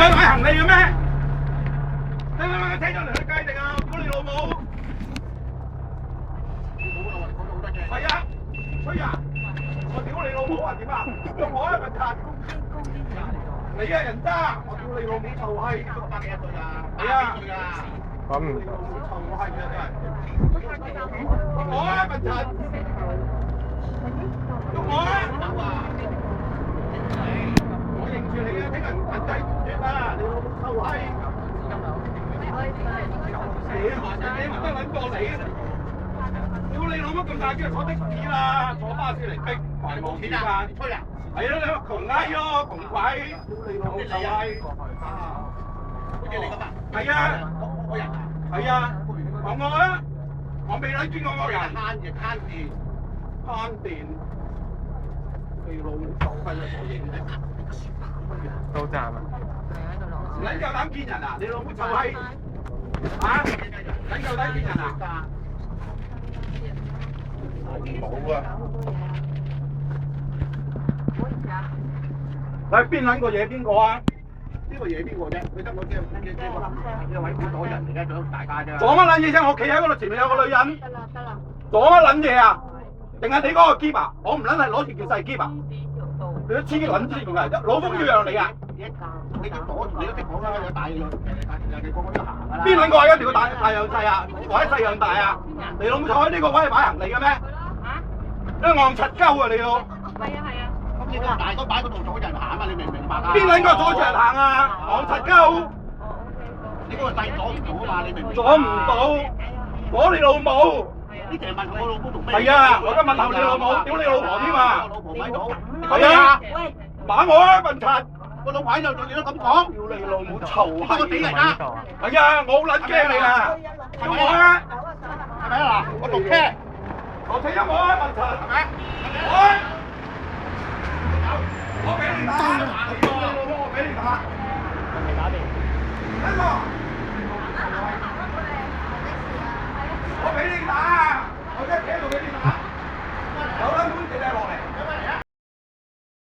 去買行李嘅咩？你咪車咗嚟去街定啊！屌你老母！係啊，吹啊！我屌你老母啊！點啊？用我一份擦！你啊人渣！我屌你老母臭閪！百幾歲啊？係啊！咁你老母臭閪啊！真係！我一份擦！用我啊！我認住你啊！聽日人仔唔絕啦！你老母臭閪！你唔得撚過你啊！屌你老母咁大機坐的士啦，坐巴士嚟逼，還冇錢啊！吹啊！係咯，你話窮閪咯，窮鬼！屌你老母臭閪！好似你咁啊？係啊！我人啊？係啊！講我啊！我未睇見過個人。慳電！你老母臭閪啊！我認你。到站啊！你夠膽見人啊！你老母臭閪！嚇！你夠膽見人啊？冇啊！喂，邊撚個嘢邊個啊？呢個嘢邊個啫？佢得我知，呢位好多人而家想大家啫。做乜撚嘢啫？我企喺嗰度前面有個女人。得啦。做乜撚嘢啊？定係你嗰個篋啊？我唔撚係攞住件細篋啊！你都黐撚黐仲係，老風要讓你啊！你都講，你都識講啦，有大樣，人哋個個都行㗎啦。邊撚個係一條大樣細啊？或者細樣大啊？你老母坐喺呢個位擺行李嘅咩？嚇！你戇柒鳩啊你老！係啊！咁你個大都擺嗰度阻人行啊！你明唔明白啊？邊撚個阻住人行啊？戇柒鳩！你嗰個細阻唔到啊嘛？你明唔明？阻唔到，阻你老母！你成日問我老母同咩？係啊！我而家問候你老母，屌你老婆添啊！我老婆喺度。係啊！打我啊！笨柒！我老婆喺度，你都咁講？屌你老母臭閪！我死人啊！係啊！我好撚驚你啊！係咪啊？係咪啊？我讀車，我請咗我啊！笨柒係咪？我俾你打！我俾你打！我俾你打！